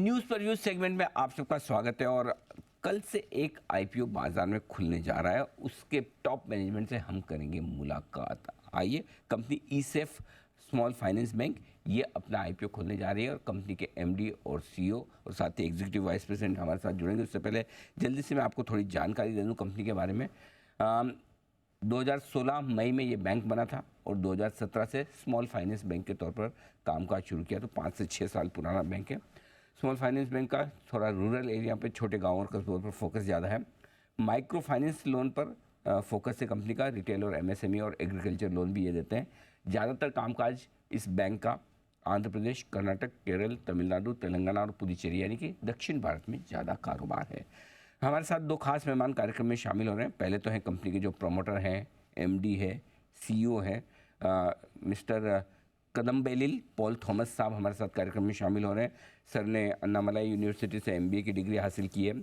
News पर views segment में आप सबका स्वागत है। और कल से एक आईपीओ बाजार में खुलने जा रहा है, उसके टॉप मैनेजमेंट से हम करेंगे मुलाकात। आइए, company ESAF small finance bank ये अपना आईपीओ खोलने जा रही है और कंपनी के एमडी और सीईओ और साथ ही एग्जीक्यूटिव वाइस प्रेसिडेंट हमारे साथ जुड़ेंगे। उससे पहले जल्दी से मैं आपको थोड़ी जानकारी दे दूँ कंपनी के बारे में। 2016 मई में ये बैंक बना था और 2017 से स्मॉल फाइनेंस बैंक के तौर पर कामकाज शुरू किया। तो 5 से 6 साल पुराना बैंक है। स्मॉल फाइनेंस बैंक का थोड़ा रूरल एरिया पे, छोटे गाँव और कस्बों पर फोकस ज़्यादा है। माइक्रो फाइनेंस लोन पर फोकस है कंपनी का। रिटेल और एमएसएमई और एग्रीकल्चर लोन भी ये देते हैं। ज़्यादातर कामकाज इस बैंक का आंध्र प्रदेश, कर्नाटक, केरल, तमिलनाडु, तेलंगाना और पुडुचेरी यानी कि दक्षिण भारत में ज़्यादा कारोबार है। हमारे साथ दो खास मेहमान कार्यक्रम में शामिल हो रहे हैं। पहले तो हैं कंपनी के जो प्रमोटर हैं, एमडी है, सीईओ है, मिस्टर कदम्बेलिल पॉल थॉमस साहब हमारे साथ कार्यक्रम में शामिल हो रहे हैं। सर ने अन्नामलाई यूनिवर्सिटी से एमबीए की डिग्री हासिल की है।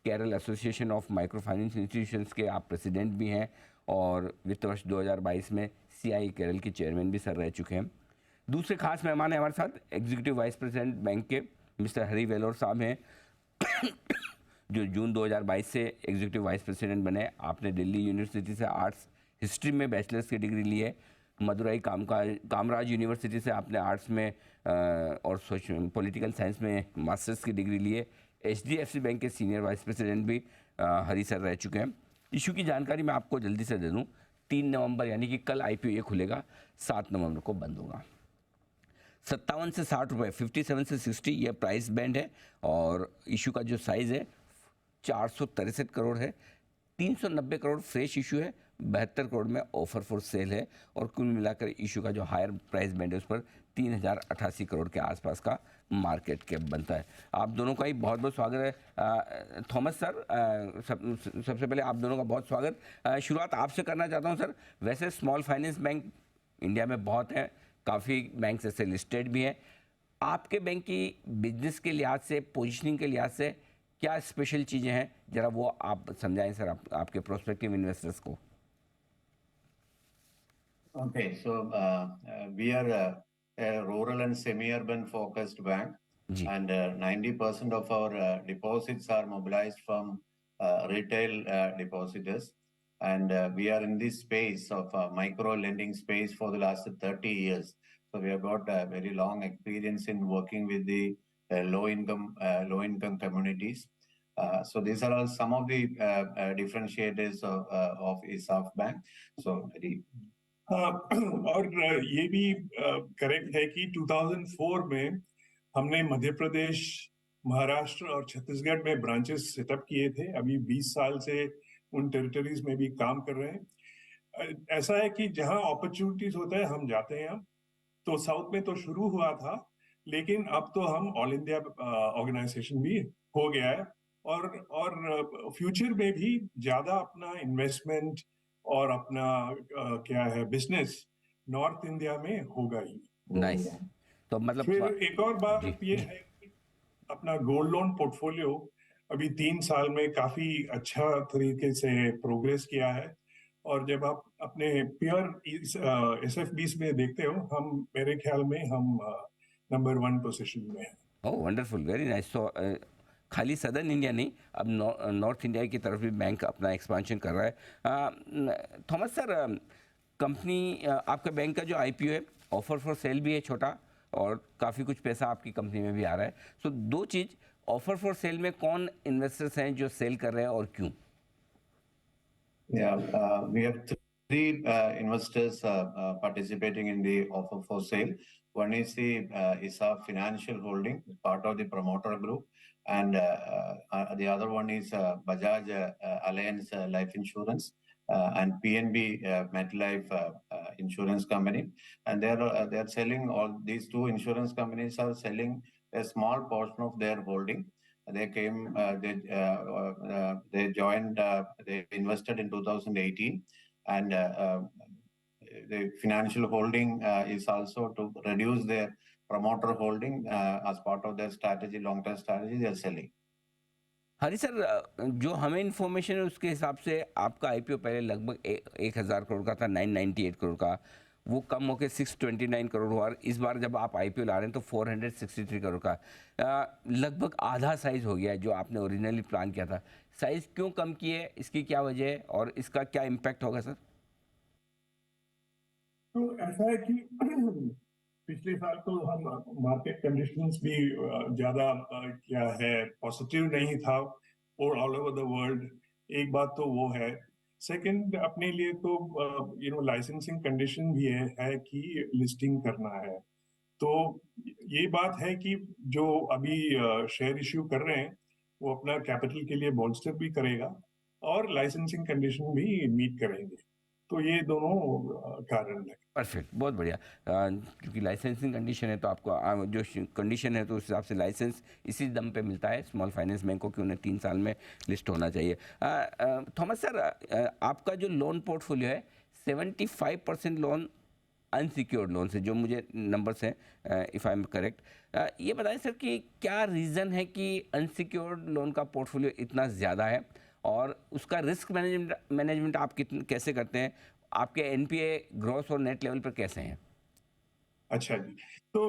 Kerala association of micro finance institutions के आप प्रेसिडेंट भी हैं और वित्त वर्ष 2022 में सीआई केरल के चेयरमैन भी सर रह चुके हैं। दूसरे खास मेहमान हैं हमारे साथ एग्जीक्यूटिव वाइस प्रेसिडेंट बैंक के मिस्टर हरी वेलोर साहब हैं जो जून 2022 से एग्जीक्यूटिव वाइस प्रेसिडेंट बने। आपने दिल्ली यूनिवर्सिटी से आर्ट्स हिस्ट्री में बैचलर्स की डिग्री ली है। मदुरई कामराज यूनिवर्सिटी से आपने आर्ट्स में और पॉलिटिकल साइंस में मास्टर्स की डिग्री ली है। एचडीएफसी बैंक के सीनियर वाइस प्रेसिडेंट भी हरी सर रह चुके हैं। इशू की जानकारी मैं आपको जल्दी से दे दूँ। 3 नवंबर यानी कि कल आईपीओ ये खुलेगा, 7 नवंबर को बंद होगा। 57 से 60 रुपये, 57 से 60 ये प्राइस बैंड है। और इशू का जो साइज़ है 463 करोड़ है। 390 करोड़ फ्रेश इशू है, 72 करोड़ में ऑफर फॉर सेल है। और कुल मिलाकर इशू का जो हायर प्राइस बैंड है उस पर 3088 करोड़ के आसपास का मार्केट कैप बनता है। आप दोनों का ही बहुत बहुत स्वागत है। थॉमस सर, सबसे पहले आप दोनों का बहुत स्वागत। शुरुआत आपसे करना चाहता हूं सर। वैसे स्मॉल फाइनेंस बैंक इंडिया में बहुत हैं, काफ़ी बैंक ऐसे लिस्टेड भी हैं। आपके बैंक की बिजनेस के लिहाज से, पोजिशनिंग के लिहाज से क्या स्पेशल चीज़ें हैं, जरा वो आप समझाएं सर आपके प्रोस्पेक्टिव इन्वेस्टर्स को। Okay, so we are a rural and semi-urban focused bank, जी and 90% of our deposits are mobilized from retail depositors, and we are in this space of micro lending space for the last 30 years. So we have got a very long experience in working with the low income communities. So these are all some of the differentiators of ESAF Bank. So very हाँ, और ये भी correct है कि 2004 में हमने मध्य प्रदेश, महाराष्ट्र और छत्तीसगढ़ में ब्रांचेस सेटअप किए थे। अभी 20 साल से उन टेरिटरीज में भी काम कर रहे हैं। ऐसा है कि जहां अपॉर्चुनिटीज होता है हम जाते हैं। हम तो साउथ में तो शुरू हुआ था, लेकिन अब तो हम ऑल इंडिया ऑर्गेनाइजेशन भी हो गया है। और फ्यूचर में भी ज्यादा अपना इन्वेस्टमेंट और अपना क्या है बिजनेस नॉर्थ इंडिया में होगा ही। नाइस। तो मतलब फिर एक और बात जी ये है कि अपना गोल्ड लोन पोर्टफोलियो अभी 3 साल में काफी अच्छा तरीके से प्रोग्रेस किया है। और जब आप अपने पीयर एसएफबीस में देखते हो, हम मेरे ख्याल में हम नंबर 1 पोजीशन में हैं। ओह वंडरफुल, वेरी नाइस। तो खाली सदर्न इंडिया नहीं, अब नॉर्थ इंडिया की तरफ भी बैंक अपना एक्सपांशन कर रहा है। थॉमस सर, कंपनी आपका बैंक का जो आईपीओ है, ऑफर फॉर सेल भी है छोटा, और काफ़ी कुछ पैसा आपकी कंपनी में भी आ रहा है। सो दो चीज़, ऑफर फॉर सेल में कौन इन्वेस्टर्स हैं जो सेल कर रहे हैं और क्यों? Yeah, we have three investors participating in the offer for sale. One is the ISA Financial Holding, part of the promoter group, and the other one is Bajaj Alliance Life Insurance and PNB MetLife Insurance Company, and they're selling all these two insurance companies are selling a small portion of their holding. They came, they joined, they invested in 2018, and the financial holding is also to reduce their promoter holding as part of their strategy, long-term strategy they are selling. Hari sir, जो हमें information है उसके हिसाब से आपका IPO पहले लगभग 1000 करोड़ का था, 998 करोड़ का, वो कम होकर 629 करोड़ हुआ, और इस बार जब आप आईपीओ ला रहे हैं तो 463 करोड़ का लगभग आधा साइज हो गया है जो आपने ओरिजिनली प्लान किया था। साइज क्यों कम किए, इसकी क्या वजह है और इसका क्या इम्पैक्ट होगा सर? तो ऐसा है कि पिछले साल तो हम मार्केट कंडीशंस भी ज्यादा क्या है पॉजिटिव नहीं था और ऑल ओवर द वर्ल्ड। एक बात तो वो है। सेकंड, अपने लिए तो लाइसेंसिंग कंडीशन भी है कि लिस्टिंग करना है। तो ये बात है कि जो अभी शेयर इश्यू कर रहे हैं वो अपना कैपिटल के लिए बॉन्स्टर भी करेगा और लाइसेंसिंग कंडीशन भी मीट करेंगे। तो ये दोनों कारण है। परफेक्ट, बहुत बढ़िया। क्योंकि लाइसेंसिंग कंडीशन है तो आपको जो कंडीशन है तो उस हिसाब से लाइसेंस इसी दम पे मिलता है स्मॉल फाइनेंस बैंकों की, उन्हें 3 साल में लिस्ट होना चाहिए। थॉमस सर, आपका जो लोन पोर्टफोलियो है 75% लोन अनसिक्योर्ड लोन से, जो मुझे नंबर्स हैं इफ़ आई एम करेक्ट, ये बताएं सर कि क्या रीज़न है कि अनसिक्योर्ड लोन का पोर्टफोलियो इतना ज़्यादा है और उसका रिस्क मैनेजमेंट आप कैसे करते हैं? आपके एनपीए ग्रॉस और नेट लेवल पर कैसे हैं? अच्छा जी। तो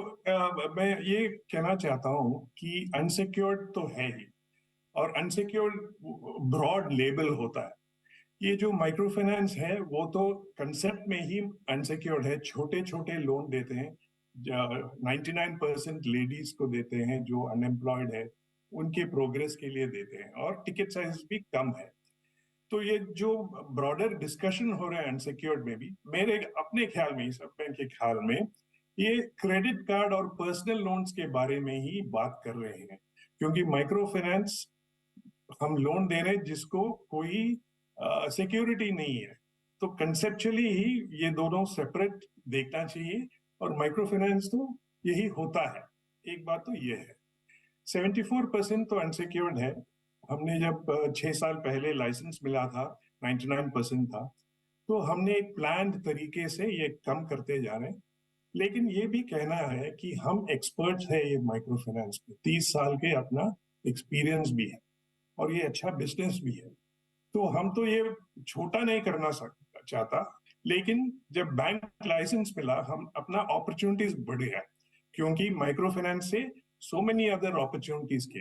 मैं ये कहना चाहता हूँ कि अनसिक्योर्ड तो है ही, और अनसिक्योर्ड ब्रॉड लेबल होता है। ये जो माइक्रो फाइनेंस है वो तो कंसेप्ट में ही अनसिक्योर्ड है। छोटे छोटे लोन देते हैं, 99% लेडीज को देते हैं जो अनएम्प्लॉयड है, उनके प्रोग्रेस के लिए देते हैं, और टिकट साइज भी कम है। तो ये जो ब्रॉडर डिस्कशन हो रहा है अनसिक्योर्ड में भी, मेरे अपने ख्याल में, सब बैंक के ख्याल में, ये क्रेडिट कार्ड और पर्सनल लोन्स के बारे में ही बात कर रहे हैं। क्योंकि माइक्रो फाइनेंस हम लोन दे रहे हैं जिसको कोई सिक्योरिटी नहीं है। तो कंसेप्चुअली ही ये दोनों सेपरेट देखना चाहिए, और माइक्रो फाइनेंस तो यही होता है। एक बात तो ये है। 74% तो अनसिक्योर्ड है। हमने जब 6 साल पहले लाइसेंस मिला था, 99% था। तो हमने एक प्लान तरीके से ये कम करते जा रहे हैं। लेकिन ये भी कहना है कि हम एक्सपर्ट्स हैं ये माइक्रो फाइनेंस में, 30 साल के अपना एक्सपीरियंस भी है, और ये अच्छा बिजनेस भी है। तो हम तो ये छोटा नहीं करना चाहता, लेकिन जब बैंक लाइसेंस मिला हम अपना अपॉर्चुनिटीज बढ़ गया, क्योंकि माइक्रो फाइनेंस से सो मेनी अदर अपॉर्चुनिटीज के।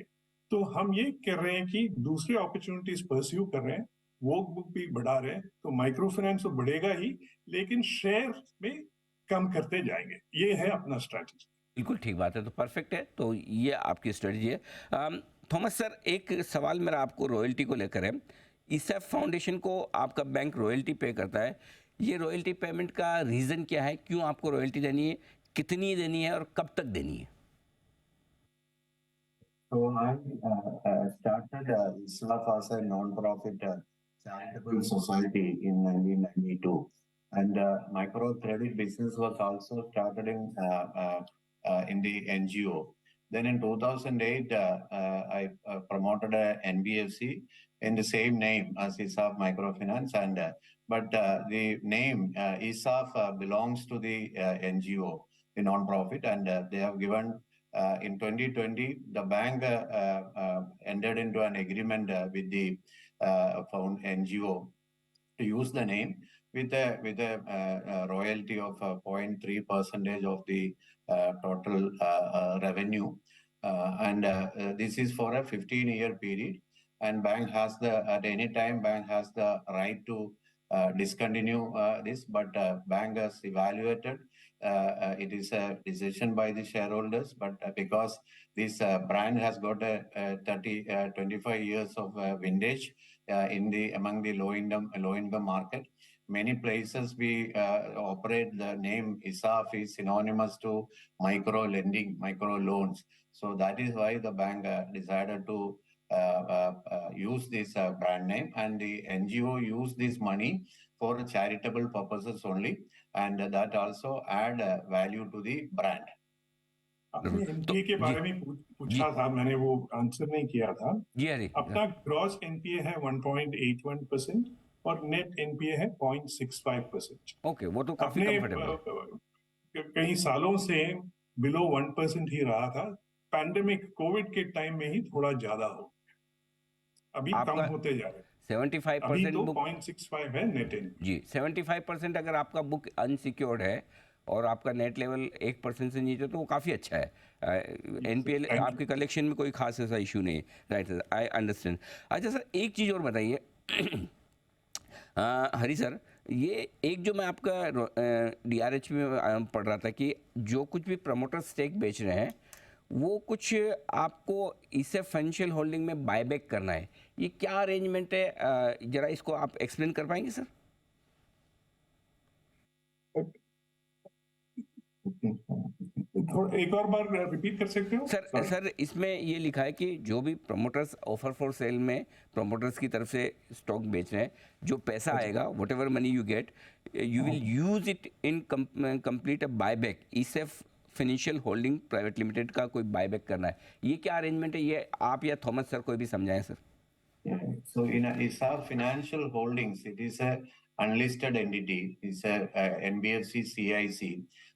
तो हम ये कर रहे हैं कि दूसरे अपॉर्चुनिटीज परस्यू कर रहे हैं, वो बुक भी बढ़ा रहे हैं। तो माइक्रो फाइनेंस तो बढ़ेगा ही, लेकिन शेयर में कम करते जाएंगे। ये है अपना स्ट्रैटेजी। बिल्कुल ठीक बात है, तो परफेक्ट है, तो ये आपकी स्ट्रेटजी है। थॉमस सर, एक सवाल मेरा आपको रॉयल्टी को लेकर है। ईसैफ फाउंडेशन को आपका बैंक रॉयल्टी पे करता है, ये रॉयल्टी पेमेंट का रीज़न क्या है? क्यों आपको रॉयल्टी देनी है, कितनी देनी है और कब तक देनी है? So I started ISLAF as a non-profit charitable society in 1992, and microcredit business was also started in the NGO. Then in 2008, I promoted a NBFC in the same name as ISAF Microfinance, and but the name ISAF belongs to the NGO, the non-profit, and they have given. In 2020, the bank entered into an agreement with the found NGO to use the name with a royalty of 0.3% of the total revenue, and this is for a 15-year period. And bank has at any time bank has the right to discontinue this, but bank has evaluated. It is a decision by the shareholders, but because this brand has got a 25 years of vintage among the low income market. Many places we operate the name ISAF is synonymous to micro lending, micro loans. So that is why the bank decided to use this brand name, and the NGO use this money for charitable purposes only, and that also add value to the brand. आपने NPA के बारे में पूछा था, मैंने वो answer नहीं किया था। जी हरी, अपना ग्रॉस एनपीए है 1.81% और नेट एनपीए है 0.65%। ओके, वो तो काफी कंफर्टेबल है। कई सालों से बिलो 1% ही रहा था। पैंडेमिक कोविड के टाइम में ही थोड़ा ज्यादा हो, अभी कम आपका होते जा रहे हैं। अभी 75% तो बुक 0.65 है नेट एनपीए। जी 75% अगर आपका बुक अनसिक्योर्ड है और आपका नेट लेवल 1% से नीचे तो वो काफ़ी अच्छा है। NPL Thank you. आपके कलेक्शन में कोई खास ऐसा इशू नहीं है। Right sir, I understand. अच्छा सर, एक चीज़ और बताइए हरी सर, ये एक जो मैं आपका डीआरएच में पढ़ रहा था कि जो कुछ भी प्रमोटर स्टेक बेच रहे हैं वो कुछ आपको इसे फाइनेंशियल होल्डिंग में बायबैक करना है, ये क्या अरेंजमेंट है? जरा इसको आप एक्सप्लेन कर पाएंगे सर? थोड़ा एक और बार रिपीट कर सकते हो? Sir Sorry. सर इसमें ये लिखा है कि जो भी प्रमोटर्स ऑफर फॉर सेल में प्रमोटर्स की तरफ से स्टॉक बेच रहे हैं, जो पैसा आएगा what ever money you get, you will use it in complete a buyback. ESAF financial holding private limited का कोई बायबैक करना है, ये क्या अरेंजमेंट है? ये आप या थॉमस सर कोई भी समझाएं sir. Yeah. So in ISA Financial Holdings, it is a unlisted entity. It's a NBFC CIC.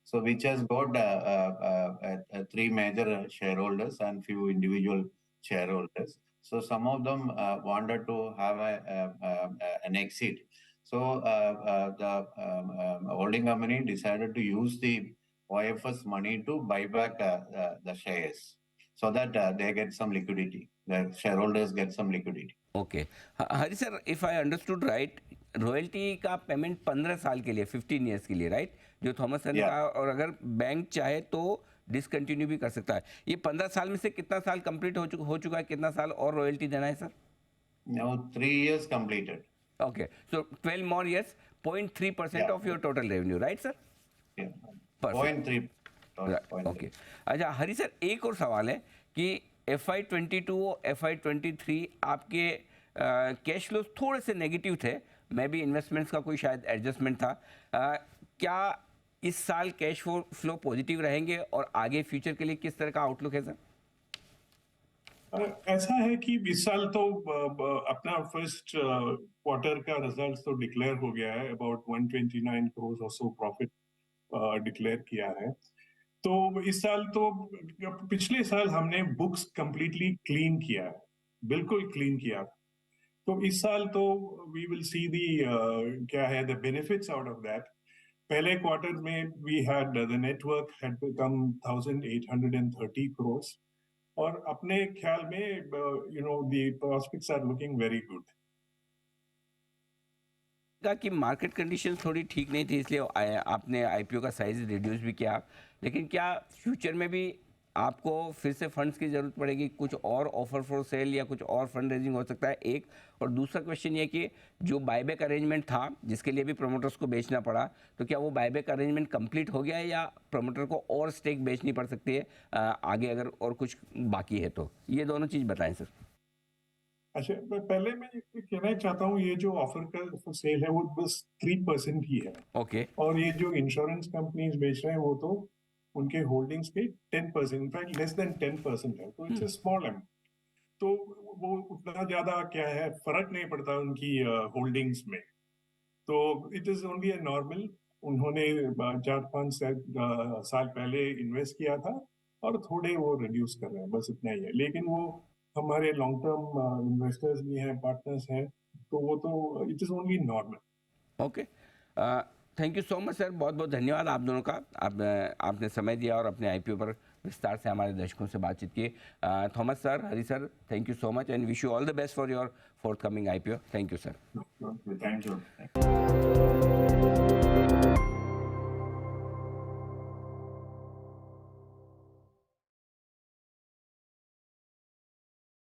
So which has got three major shareholders and few individual shareholders. So some of them wanted to have an exit. So the holding company decided to use the OFS money to buy back the shares so that they get some liquidity. The shareholders get some liquidity. Okay Hari sir, if I understood right, royalty का payment 15 साल के लिए, 15 years के लिए, right, जो Thomas sir ने Yeah. कहा, और अगर बैंक चाहे तो डिसकंटिन्यू भी कर सकता है। ये 15 साल में से कितना साल कंप्लीट हो चुका है, कितना साल और रॉयल्टी देना है sir? Now 3 years completed. Okay, so 12 more years, 0.3% Yeah. Of your total revenue, right sir? Yeah. Perfect. 0.3. Okay okay. अच्छा हरी सर, एक और सवाल है कि FY22 और FY23 आपके कैश फ्लोज थोड़े से नेगेटिव थे, मे बी इन्वेस्टमेंट्स का कोई शायद एडजस्टमेंट था। क्या इस साल कैश फ्लो पॉजिटिव रहेंगे और आगे फ्यूचर के लिए किस तरह का आउटलुक है सर? ऐसा है कि इस साल तो अपना फर्स्ट क्वार्टर का रिजल्ट तो डिक्लेयर हो गया है, अबाउट 129 करोड़ और सो प्रॉफिट डिक्लेयर किया है। तो इस साल तो पिछले साल हमने बुक्स कंप्लीटली क्लीन किया है, बिल्कुल क्लीन किया। तो इस साल तो वी विल सी दी क्या है the benefits out of that. पहले क्वार्टर में we had the network had become 1830 crore और अपने ख्याल में you know the prospects are looking very good. कि मार्केट कंडीशन थोड़ी ठीक नहीं थी, इसलिए आपने आईपीओ का साइज रिड्यूस भी किया, लेकिन क्या फ्यूचर में भी आपको फिर से फंड्स की ज़रूरत पड़ेगी, कुछ और ऑफर फॉर सेल या कुछ और फंड रेजिंग हो सकता है? एक और दूसरा क्वेश्चन ये कि जो बायबैक अरेंजमेंट था जिसके लिए भी प्रमोटर्स को बेचना पड़ा, तो क्या वो बायबैक अरेंजमेंट कंप्लीट हो गया है या प्रमोटर को और स्टेक बेचनी पड़ सकती है आगे अगर और कुछ बाकी है तो? ये दोनों चीज़ बताएं सर। अच्छा, पहले मैं ये कहना चाहता हूँ, ये जो ऑफर का सेल है वो बस 3% ही है। ओके और ये जो इंश्योरेंस कंपनीज बेच रहे हैं वो तो उनके होल्डिंग्स के 10%, इनफैक्ट लेस देन 10% है, तो इट्स अ स्मॉल अमाउंट। तो वो उतना ज्यादा क्या है फर्क नहीं पड़ता उनकी होल्डिंग्स में। तो it is only a normal, उन्होंने 4-5 साल पहले इन्वेस्ट किया था और थोड़े वो रिड्यूस कर रहे हैं, बस इतना ही है। लेकिन वो हमारे लॉन्ग टर्म इन्वेस्टर्स भी हैं, पार्टनर्स हैं, तो वो तो it is only normal. Okay, thank you so much sir, बहुत बहुत धन्यवाद आप दोनों का। आपने समय दिया और अपने आईपीओ पर विस्तार से हमारे दर्शकों से बातचीत की। Thomas sir, Hari sir, thank you so much and wish you all the best for your fourth coming IPO. Thank you sir. Thank you.